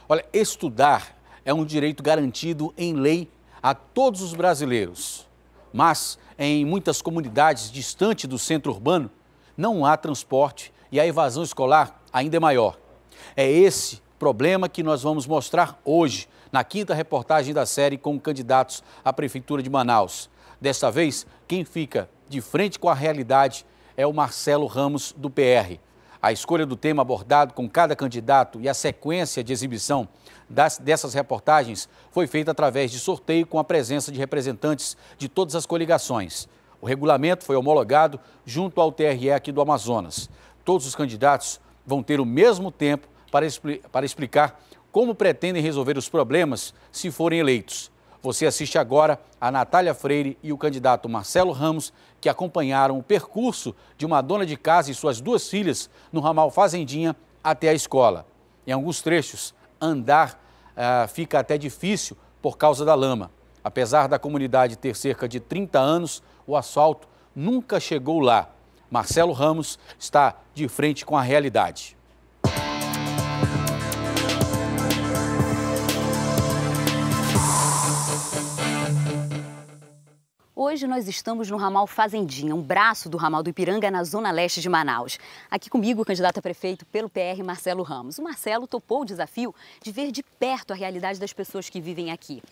Olha, estudar é um direito garantido em lei a todos os brasileiros. Mas em muitas comunidades distantes do centro urbano, não há transporte e a evasão escolar ainda é maior. É esse problema que nós vamos mostrar hoje, na quinta reportagem da série com candidatos à Prefeitura de Manaus. Desta vez, quem fica de frente com a realidade é o Marcelo Ramos, do PR. A escolha do tema abordado com cada candidato e a sequência de exibição dessas reportagens foi feita através de sorteio com a presença de representantes de todas as coligações. O regulamento foi homologado junto ao TRE aqui do Amazonas. Todos os candidatos vão ter o mesmo tempo para explicar como pretendem resolver os problemas se forem eleitos. Você assiste agora a Natália Freire e o candidato Marcelo Ramos, que acompanharam o percurso de uma dona de casa e suas duas filhas no ramal Fazendinha até a escola. Em alguns trechos, andar fica até difícil por causa da lama. Apesar da comunidade ter cerca de 30 anos, o asfalto nunca chegou lá. Marcelo Ramos está de frente com a realidade. Hoje nós estamos no ramal Fazendinha, um braço do ramal do Ipiranga, na zona leste de Manaus. Aqui comigo o candidato a prefeito pelo PR, Marcelo Ramos. O Marcelo topou o desafio de ver de perto a realidade das pessoas que vivem aqui.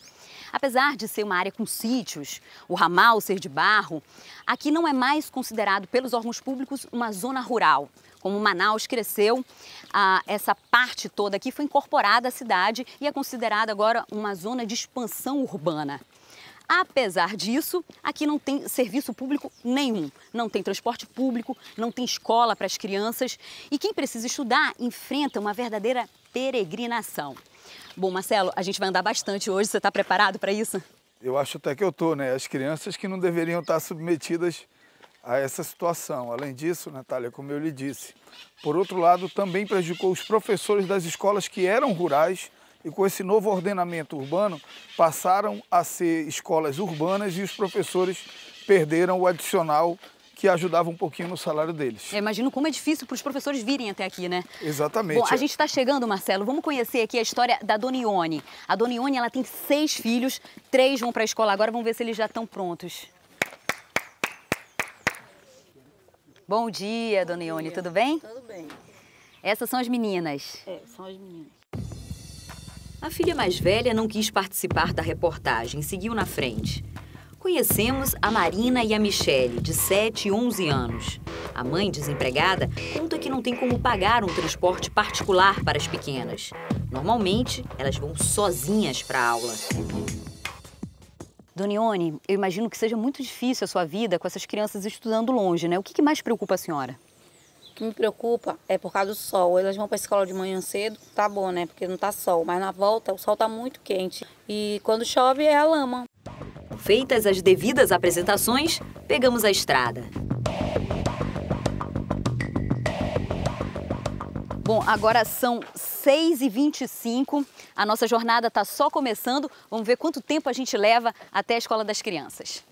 Apesar de ser uma área com sítios, o ramal ser de barro, aqui não é mais considerado pelos órgãos públicos uma zona rural. Como Manaus cresceu, essa parte toda aqui foi incorporada à cidade e é considerada agora uma zona de expansão urbana. Apesar disso, aqui não tem serviço público nenhum, não tem transporte público, não tem escola para as crianças e quem precisa estudar enfrenta uma verdadeira peregrinação. Bom, Marcelo, a gente vai andar bastante hoje, você está preparado para isso? Eu acho até que eu estou, né? As crianças que não deveriam estar submetidas a essa situação. Além disso, Natália, como eu lhe disse, por outro lado, também prejudicou os professores das escolas que eram rurais e com esse novo ordenamento urbano passaram a ser escolas urbanas e os professores perderam o adicional que ajudava um pouquinho no salário deles. Eu imagino como é difícil para os professores virem até aqui, né? Exatamente. Bom, a gente está chegando, Marcelo, vamos conhecer aqui a história da Dona Ione. A Dona Ione, ela tem 6 filhos, 3 vão para a escola agora, vamos ver se eles já estão prontos. Bom dia, Dona Ione, tudo bem? Tudo bem. Essas são as meninas. São as meninas. A filha mais velha não quis participar da reportagem, seguiu na frente. Conhecemos a Marina e a Michele, de 7 e 11 anos. A mãe, desempregada, conta que não tem como pagar um transporte particular para as pequenas. Normalmente, elas vão sozinhas para a aula. Dona Ione, eu imagino que seja muito difícil a sua vida com essas crianças estudando longe, né? O que mais preocupa a senhora? O que me preocupa é por causa do sol. Elas vão para a escola de manhã cedo, tá bom, né? Porque não tá sol. Mas na volta o sol tá muito quente. E quando chove é a lama. Feitas as devidas apresentações, pegamos a estrada. Bom, agora são 6h25. A nossa jornada está só começando. Vamos ver quanto tempo a gente leva até a escola das crianças.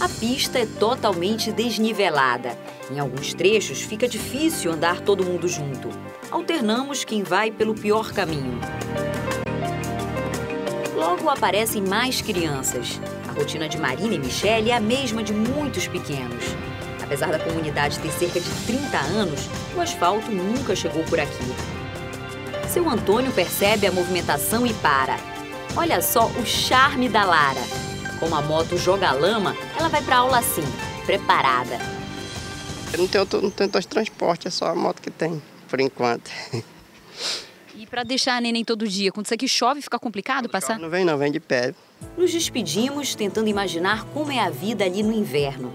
A pista é totalmente desnivelada. Em alguns trechos fica difícil andar todo mundo junto. Alternamos quem vai pelo pior caminho. Logo aparecem mais crianças. A rotina de Marina e Michele é a mesma de muitos pequenos. Apesar da comunidade ter cerca de 30 anos, o asfalto nunca chegou por aqui. Seu Antônio percebe a movimentação e para. Olha só o charme da Lara. Como a moto joga lama, ela vai para aula assim, preparada. Não tem outro transporte, é só a moto que tem, por enquanto. E para deixar a neném todo dia, quando isso aqui chove, fica complicado passar? Não vem não, vem de pé. Nos despedimos tentando imaginar como é a vida ali no inverno.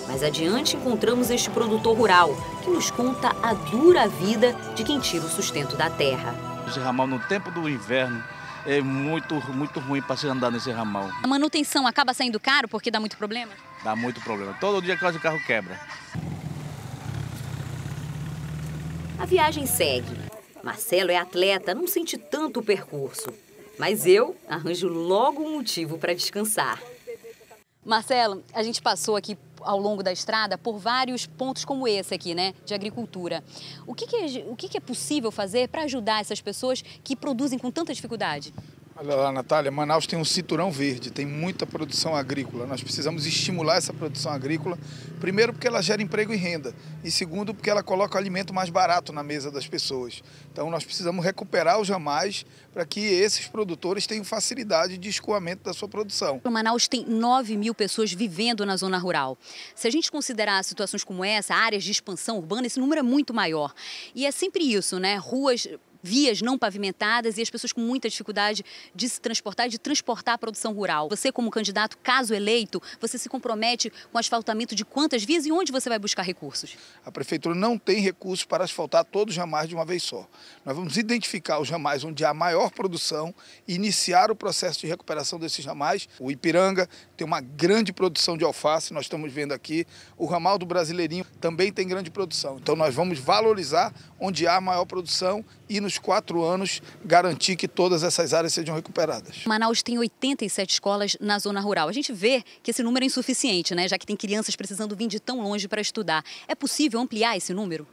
Mais adiante encontramos este produtor rural, que nos conta a dura vida de quem tira o sustento da terra. Esse ramal no tempo do inverno é muito ruim para se andar nesse ramal. A manutenção acaba saindo caro porque dá muito problema? Dá muito problema. Todo dia quase o carro quebra. A viagem segue. Marcelo é atleta, não sente tanto o percurso. Mas eu arranjo logo um motivo para descansar. Marcelo, a gente passou aqui ao longo da estrada por vários pontos como esse aqui, né, de agricultura. O que é possível fazer para ajudar essas pessoas que produzem com tanta dificuldade? Olha lá, Natália, Manaus tem um cinturão verde, tem muita produção agrícola. Nós precisamos estimular essa produção agrícola, primeiro porque ela gera emprego e renda, e segundo porque ela coloca o alimento mais barato na mesa das pessoas. Então nós precisamos recuperar os ramais para que esses produtores tenham facilidade de escoamento da sua produção. Manaus tem 9.000 pessoas vivendo na zona rural. Se a gente considerar situações como essa, áreas de expansão urbana, esse número é muito maior. E é sempre isso, né? Ruas, vias não pavimentadas e as pessoas com muita dificuldade de se transportar e de transportar a produção rural. Você, como candidato, caso eleito, você se compromete com o asfaltamento de quantas vias e onde você vai buscar recursos? A Prefeitura não tem recursos para asfaltar todos os ramais de uma vez só. Nós vamos identificar os ramais onde há maior produção e iniciar o processo de recuperação desses ramais. O Ipiranga tem uma grande produção de alface, nós estamos vendo aqui. O ramal do Brasileirinho também tem grande produção. Então nós vamos valorizar onde há maior produção e nos 4 anos garantir que todas essas áreas sejam recuperadas. Manaus tem 87 escolas na zona rural. A gente vê que esse número é insuficiente, né? Já que tem crianças precisando vir de tão longe para estudar. É possível ampliar esse número?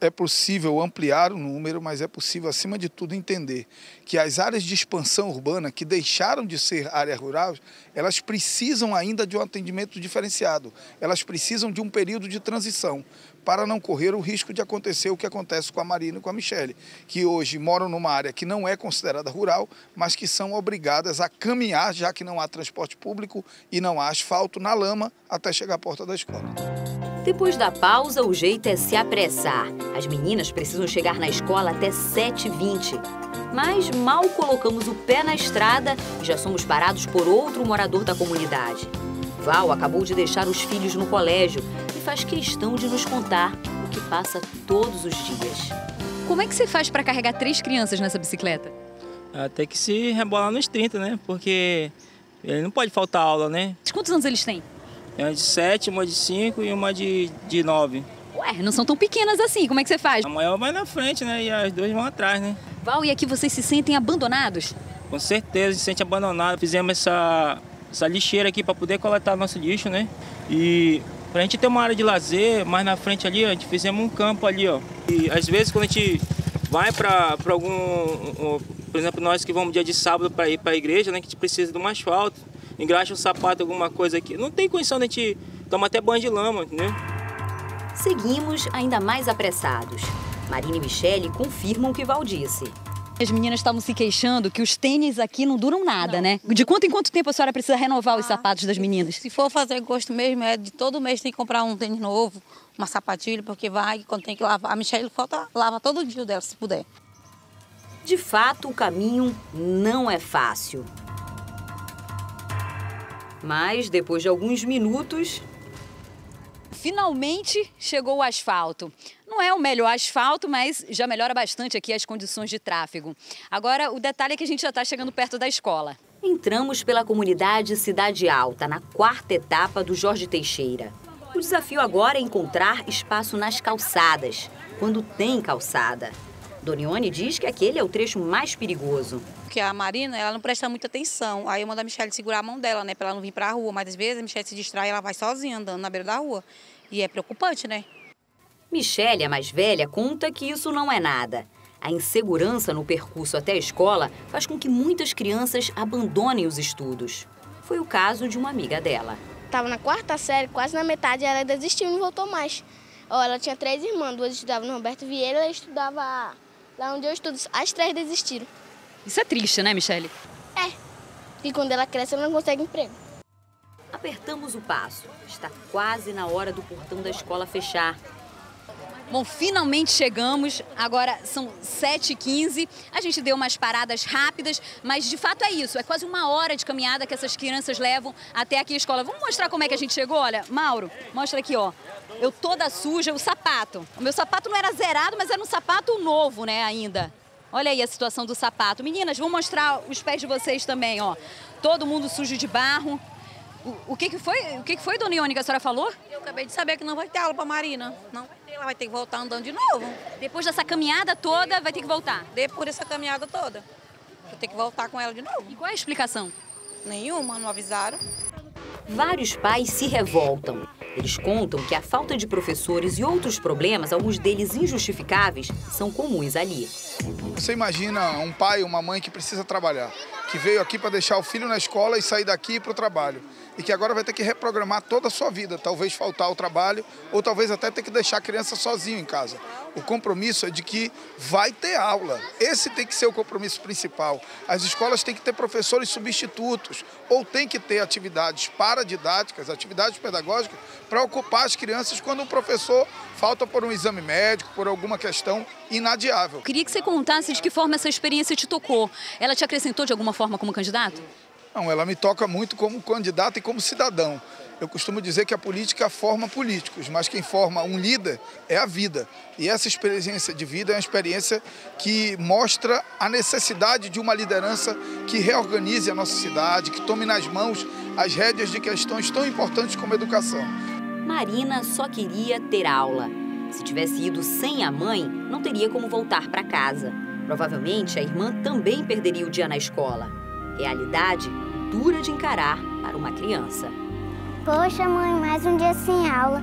É possível ampliar o número, mas é possível, acima de tudo, entender que as áreas de expansão urbana, que deixaram de ser área rural, elas precisam ainda de um atendimento diferenciado. Elas precisam de um período de transição, para não correr o risco de acontecer o que acontece com a Marina e com a Michele, que hoje moram numa área que não é considerada rural, mas que são obrigadas a caminhar, já que não há transporte público e não há asfalto, na lama, até chegar à porta da escola. Depois da pausa, o jeito é se apressar. As meninas precisam chegar na escola até 7h20. Mas mal colocamos o pé na estrada e já somos parados por outro morador da comunidade. Val acabou de deixar os filhos no colégio e faz questão de nos contar o que passa todos os dias. Como é que você faz para carregar 3 crianças nessa bicicleta? Tem que se rebolar nos 30, né? Porque ele não pode faltar aula, né? Quantos anos eles têm? Uma de 7, uma de 5 e uma de 9. Ué, não são tão pequenas assim, como é que você faz? A maior vai na frente, né? E as 2 vão atrás, né? Val, e aqui vocês se sentem abandonados? Com certeza, a gente se sente abandonado. Fizemos essa lixeira aqui para poder coletar nosso lixo, né? E pra gente ter uma área de lazer, mais na frente ali, ó, a gente fizemos um campo ali, ó. E às vezes quando a gente vai para algum, por exemplo, nós que vamos dia de sábado para ir para a igreja, né? Que a gente precisa de um asfalto, engraxa um sapato, alguma coisa aqui. Não tem condição de a gente tomar até banho de lama, entendeu? Seguimos ainda mais apressados. Marina e Michele confirmam o que Val disse. As meninas estavam se queixando que os tênis aqui não duram nada, né? De quanto em quanto tempo a senhora precisa renovar os sapatos das meninas? Se for fazer gosto mesmo, de todo mês tem que comprar um tênis novo, uma sapatilha, porque vai, quando tem que lavar. A Michele lava todo dia o dela, se puder. De fato, o caminho não é fácil. Mas, depois de alguns minutos, finalmente chegou o asfalto. Não é o melhor asfalto, mas já melhora bastante aqui as condições de tráfego. Agora, o detalhe é que a gente já está chegando perto da escola. Entramos pela comunidade Cidade Alta, na 4ª etapa do Jorge Teixeira. O desafio agora é encontrar espaço nas calçadas, quando tem calçada. Donione diz que aquele é o trecho mais perigoso. Porque a Marina, ela não presta muita atenção. Aí eu mando a Michele segurar a mão dela, né, para ela não vir para a rua. Mas às vezes a Michele se distrai e ela vai sozinha andando na beira da rua. E é preocupante, né? Michele, a mais velha, conta que isso não é nada. A insegurança no percurso até a escola faz com que muitas crianças abandonem os estudos. Foi o caso de uma amiga dela. Estava na 4ª série, quase na metade, ela desistiu e não voltou mais. Ela tinha 3 irmãs, 2 estudavam no Roberto Vieira, ela estudava lá onde eu estudo. As 3 desistiram. Isso é triste, né, Michele? É. E quando ela cresce, ela não consegue emprego. Apertamos o passo. Está quase na hora do portão da escola fechar. Bom, finalmente chegamos. Agora são 7h15. A gente deu umas paradas rápidas, mas de fato é isso. É quase 1 hora de caminhada que essas crianças levam até aqui a escola. Vamos mostrar como é que a gente chegou? Olha, Mauro, mostra aqui, ó. Eu toda suja, o sapato. O meu sapato não era zerado, mas era um sapato novo, né, ainda. Olha aí a situação do sapato. Meninas, vou mostrar os pés de vocês também, ó. Todo mundo sujo de barro. O que foi, Dona Ione, que a senhora falou? Eu acabei de saber que não vai ter aula para Marina. Não vai ter, ela vai ter que voltar andando de novo. Depois dessa caminhada toda, vai ter que voltar? Depois dessa caminhada toda. Vou ter que voltar com ela de novo. E qual é a explicação? Nenhuma, não avisaram. Vários pais se revoltam. Eles contam que a falta de professores e outros problemas, alguns deles injustificáveis, são comuns ali. Você imagina um pai ou uma mãe que precisa trabalhar, que veio aqui para deixar o filho na escola e sair daqui para o trabalho, e que agora vai ter que reprogramar toda a sua vida, talvez faltar ao trabalho, ou talvez até ter que deixar a criança sozinho em casa. O compromisso é de que vai ter aula. Esse tem que ser o compromisso principal. As escolas têm que ter professores substitutos, ou tem que ter atividades paradidáticas, atividades pedagógicas, para ocupar as crianças quando o professor falta por um exame médico, por alguma questão inadiável. Queria que você contasse de que forma essa experiência te tocou. Ela te acrescentou de alguma forma como candidato? Não, ela me toca muito como candidato e como cidadão. Eu costumo dizer que a política forma políticos, mas quem forma um líder é a vida. E essa experiência de vida é uma experiência que mostra a necessidade de uma liderança que reorganize a nossa cidade, que tome nas mãos as rédeas de questões tão importantes como a educação. Marina só queria ter aula. Se tivesse ido sem a mãe, não teria como voltar para casa. Provavelmente a irmã também perderia o dia na escola. Realidade dura de encarar para uma criança. Poxa, mãe, mais um dia sem aula.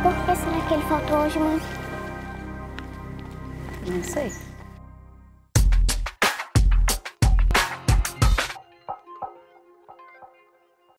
Por que será que ele faltou hoje, mãe? Não sei.